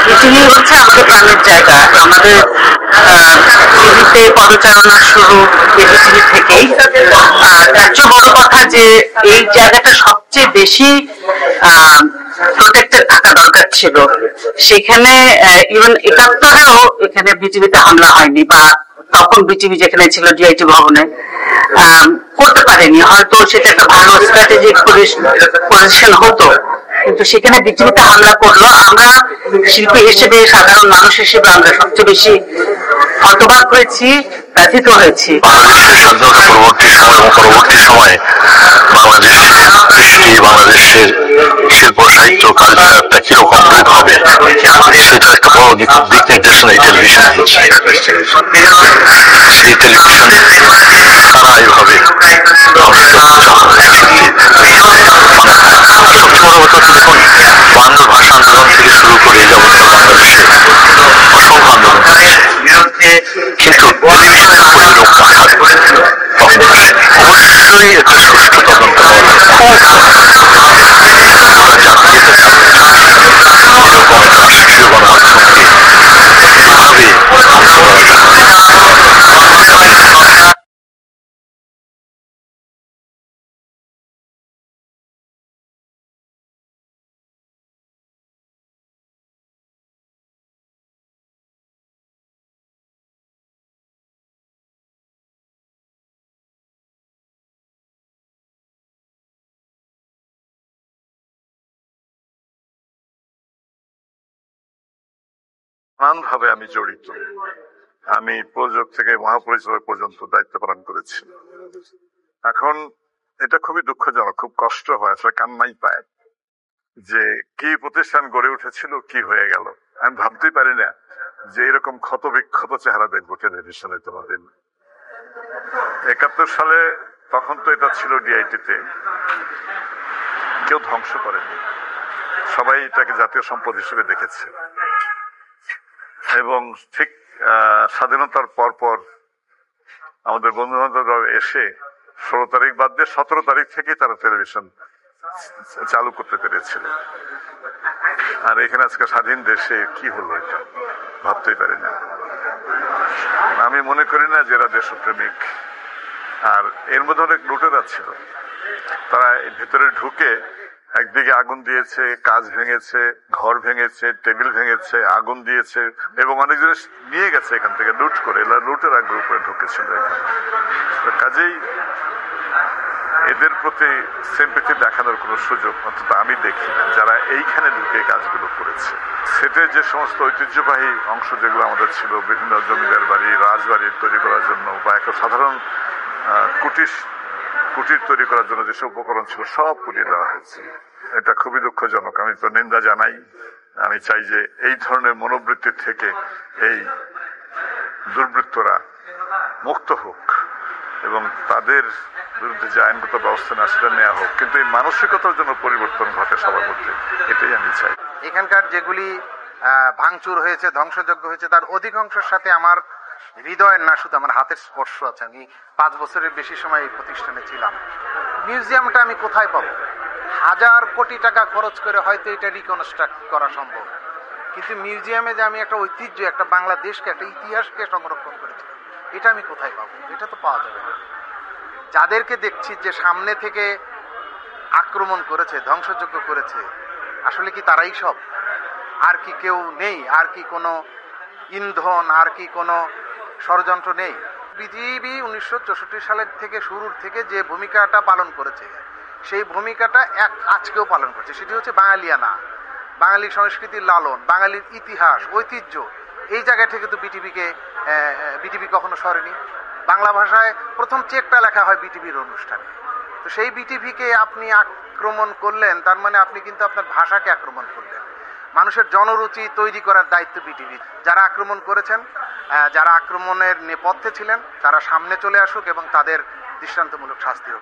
পৃথিবী হচ্ছে আমাদের প্রাণের জায়গা। আমাদের টিভিতে পদচারণা শুরু এবিসিডি থেকেই। তার চেয়ে বড় কথা যে এই জায়গাটা সবচেয়ে বেশি প্রোটেক্টেড থাকা দরকার ছিল। সেখানে ইভেন ৭১-এও এখানে বিটিভিতে হামলা হয়নি, বা তখন বিটিভি যেখানে ছিল ডিআইটি ভবনে করতে পারেনি। হয়তো সেটা একটা ভালো স্ট্র্যাটেজিক পজিশন হতো, কিন্তু সেখানে বিটিভিতে হামলা করলো। আমরা শিল্পী হিসেবে, সাধারণ মানুষ হিসেবে আমরা সবচেয়ে বেশি হতবাক হয়েছি, ব্যথিত হয়েছি। বাংলাদেশের স্বাধীনতা পরবর্তী সময় এবং পরবর্তী সময়ে বাংলাদেশের কৃষ্টি, বাংলাদেশের শিল্প সাহিত্য কালচারটা কিরকম হবে সেটার একটা বড় দিক নির্দেশনা এই টেলিভিশন দিচ্ছে। সেই টেলিভিশন তারা এইভাবে সবচেয়ে বড় কথা হচ্ছে দেখুন, বাংলা ভাষা আন্দোলন থেকে শুরু করে যাবতীয় বাংলাদেশে অসংখ্য আন্দোলন হয়েছে, কিন্তু টেলিভিশনের উপর এরকম আঘাত তখন আসেনি। অবশ্যই একটা সুষ্ঠু তদন্ত হওয়া আমরা জানতে যেতে চাই এরকম একটা রাষ্ট্রীয় গণমাধ্যমকে এভাবে ধ্বংস করা যায়। নানানভাবে আমি জড়িত। আমি প্রযোজক থেকে মহাপরিচালক পর্যন্ত দায়িত্ব পালন করেছি। এখন এটা খুবই দুঃখজনক, খুব কষ্ট হয়, আসলে কান্নাই পায় যে কি প্রতিষ্ঠান গড়ে উঠেছিল, কি হয়ে গেল। আমি ভাবতেই পারি না যে এরকম ক্ষত বিক্ষত চেহারা দেখবো টেলিভিশনে তোমাদের। ৭১ সালে তখন তো এটা ছিল ডিআইটিতে, কেউ ধ্বংস করেনি, সবাই এটাকে জাতীয় সম্পদ হিসেবে দেখেছে। এবং ঠিক স্বাধীনতার পর আমাদের বন্ধু বান্ধবরা এসে ১৬ তারিখ বাদ দিয়ে ১৭ তারিখ থেকেই তারা টেলিভিশন চালু করতে পেরেছিল। আর এখানে আজকে স্বাধীন দেশে কি হলো এটা ভাবতেই পারি না। আমি মনে করি না যে এরা দেশপ্রেমিক। আর এর মধ্যে অনেক লুটেরা ছিল, তারা ভেতরে ঢুকে একদিকে আগুন দিয়েছে, কাজ ভেঙেছে, ঘর ভেঙেছে, টেবিল ভেঙেছে, আগুন দিয়েছে এবং অনেক জিনিস নিয়ে গেছে এখান থেকে লুট করে। এরা লুটেরা গ্রুপে ঢুকেছিল এখানে। কাজেই এদের প্রতি সিম্প্যাথি দেখানোর কোনো সুযোগ অন্তত আমি দেখি না যারা এইখানে ঢুকে কাজগুলো করেছে। সেটে যে সমস্ত ঐতিহ্যবাহী অংশ যেগুলো আমাদের ছিল, বিভিন্ন জমিদার বাড়ি, রাজবাড়ি তৈরি করার জন্য বা একটা সাধারণ কুটির তৈরি করার জন্য যেসব উপকরণ ছিল সব পুড়িয়ে দেওয়া হয়েছে। এটা খুবই দুঃখজনক। আমি তো নিন্দা জানাই। আমি চাই যে এই ধরনের মনোবৃত্তি থেকে এই দুর্বৃত্তরা মুক্ত হোক এবং তাদের বিরুদ্ধে যে আইনগত ব্যবস্থা না সেটা নেওয়া হোক, কিন্তু এই মানসিকতার জন্য পরিবর্তন ঘটে সবার মধ্যে, এটাই আমি চাই। এখানকার যেগুলি ভাঙচুর হয়েছে, ধ্বংসযজ্ঞ হয়েছে, তার অধিকাংশের সাথে আমার হৃদয়ের না শুধু আমার হাতের স্পর্শ আছে। আমি ৫ বছরের বেশি সময় এই প্রতিষ্ঠানে ছিলাম। মিউজিয়ামটা আমি কোথায় পাবো? ১০০০ কোটি টাকা খরচ করে হয়তো এটা রিকনস্ট্রাক্ট করা সম্ভব, কিন্তু মিউজিয়ামে যে আমি একটা ঐতিহ্য, একটা বাংলাদেশকে, একটা ইতিহাসকে সংরক্ষণ করেছি, এটা আমি কোথায় পাবো? এটা তো পাওয়া যাবে না। যাদেরকে দেখছি যে সামনে থেকে আক্রমণ করেছে, ধ্বংসযজ্ঞ করেছে, আসলে কি তারাই সব? আর কি কেউ নেই? আর কি কোনো ইন্ধন, আর কি কোনো ষড়যন্ত্র নেই? বিজিবি ১৯৬৪ সালের থেকে শুরুর থেকে যে ভূমিকাটা পালন করেছে, সেই ভূমিকাটা আজকেও পালন করছে। সেটি হচ্ছে বাঙালিয়ানা, বাঙালি সংস্কৃতির লালন, বাঙালির ইতিহাস, ঐতিহ্য। এই জায়গা থেকে তো বিটিভি কখনো সরেনি। বাংলা ভাষায় প্রথম চেকটা লেখা হয় বিটিভির অনুষ্ঠানে। তো সেই বিটিভিকে আপনি আক্রমণ করলেন, তার মানে আপনি কিন্তু আপনার ভাষাকে আক্রমণ করলেন। মানুষের জনরুচি তৈরি করার দায়িত্ব বিটিভি। যারা আক্রমণ করেছেন, যারা আক্রমণের নেপথ্যে ছিলেন, তারা সামনে চলে আসুক এবং তাদের দৃষ্টান্তমূলক শাস্তি হোক।